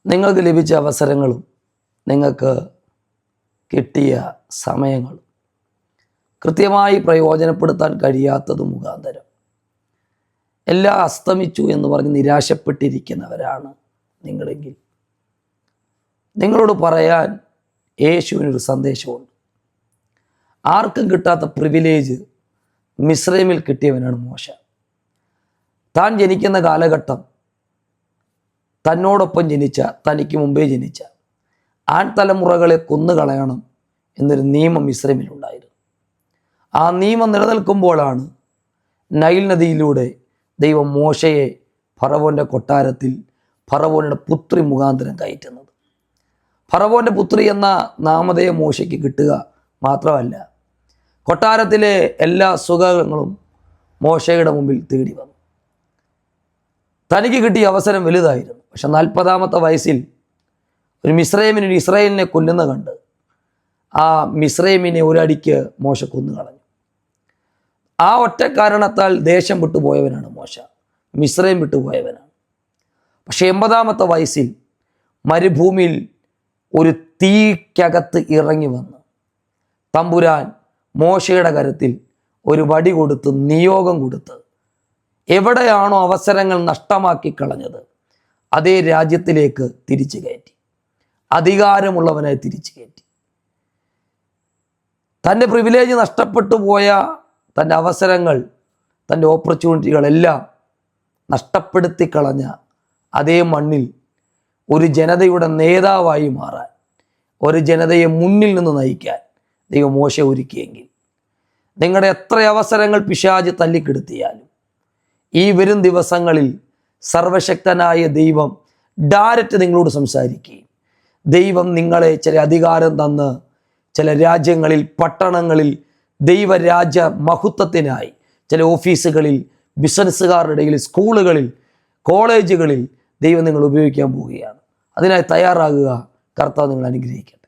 നിങ്ങൾക്ക് ലഭിച്ച അവസരങ്ങളും നിങ്ങൾക്ക് കിട്ടിയ സമയങ്ങളും കൃത്യമായി പ്രയോജനപ്പെടുത്താൻ കഴിയാത്തത് മുഖാന്തരം എല്ലാം അസ്തമിച്ചു എന്ന് പറഞ്ഞ് നിരാശപ്പെട്ടിരിക്കുന്നവരാണ് നിങ്ങളെങ്കിൽ നിങ്ങളോട് പറയാൻ യേശുവിനൊരു സന്ദേശമുണ്ട്. ആർക്കും കിട്ടാത്ത പ്രിവിലേജ് മിസ്രൈമിൽ കിട്ടിയവനാണ് മോശ. താൻ ജനിക്കുന്ന കാലഘട്ടം തന്നോടൊപ്പം ജനിച്ച, തനിക്ക് മുമ്പേ ജനിച്ച ആൺതലമുറകളെ കൊന്നുകളയണം എന്നൊരു നിയമം മിസ്രൈമിലുണ്ടായിരുന്നു. ആ നിയമം നിലനിൽക്കുമ്പോഴാണ് നൈൽ നദിയിലൂടെ ദൈവം മോശയെ ഫറവോൻ്റെ കൊട്ടാരത്തിൽ ഫറവോൻ്റെ പുത്രി മുഖാന്തരം കയറ്റുന്നത്. ഫറവോൻ്റെ പുത്രി എന്ന നാമധേയം മോശയ്ക്ക് കിട്ടുക മാത്രമല്ല, കൊട്ടാരത്തിലെ എല്ലാ സുഖങ്ങളും മോശയുടെ മുമ്പിൽ തേടി വന്നു. തനിക്ക് കിട്ടിയ അവസരം വലുതായിരുന്നു. പക്ഷെ 40-ാമത്തെ വയസ്സിൽ ഒരു മിസ്രൈമിന് ഇസ്രായേലിനെ കൊല്ലുന്ന കണ്ട് ആ മിസ്രൈമിനെ ഒരടിക്ക് മോശ കൊന്നുകളഞ്ഞു. ആ ഒറ്റ കാരണത്താൽ ദേശം വിട്ടുപോയവനാണ് മോശ, മിസ്രൈം വിട്ടുപോയവനാണ്. പക്ഷെ 80-ാമത്തെ വയസ്സിൽ മരുഭൂമിയിൽ ഒരു തീക്കകത്ത് ഇറങ്ങി വന്ന് തമ്പുരാൻ മോശയുടെ കരത്തിൽ ഒരു വടി കൊടുത്ത്, നിയോഗം കൊടുത്ത്, എവിടെയാണോ അവസരങ്ങൾ നഷ്ടമാക്കി കളഞ്ഞത് അതേ രാജ്യത്തിലേക്ക് തിരിച്ചു കയറ്റി, അധികാരമുള്ളവനായി തിരിച്ചു കയറ്റി. തൻ്റെ പ്രിവിലേജ് നഷ്ടപ്പെട്ടു പോയ തൻ്റെ അവസരങ്ങൾ, തൻ്റെ ഓപ്പർച്യൂണിറ്റികളെല്ലാം നഷ്ടപ്പെടുത്തി കളഞ്ഞ അതേ മണ്ണിൽ ഒരു ജനതയുടെ നേതാവായി മാറാൻ, ഒരു ജനതയെ മുന്നിൽ നിന്ന് നയിക്കാൻ ദൈവം മോശ ഒരുക്കിയെങ്കിൽ നിങ്ങളുടെ എത്ര അവസരങ്ങൾ പിശാച് തല്ലിക്കെടുത്തിയാലും ഈ വരും ദിവസങ്ങളിൽ സർവശക്തനായ ദൈവം ഡയറക്റ്റ് നിങ്ങളോട് സംസാരിക്കുകയും ദൈവം നിങ്ങളെ ചില അധികാരം തന്ന് ചില രാജ്യങ്ങളിൽ, പട്ടണങ്ങളിൽ ദൈവരാജ്യ മഹത്വത്തിനായി ചില ഓഫീസുകളിൽ, ബിസിനസ്സുകാരുടെ ഇടയിൽ, സ്കൂളുകളിൽ, കോളേജുകളിൽ ദൈവം നിങ്ങൾ ഉപയോഗിക്കാൻ പോവുകയാണ്. അതിനായി തയ്യാറാകുക. കർത്താവ് നിങ്ങൾ അനുഗ്രഹിക്കട്ടെ.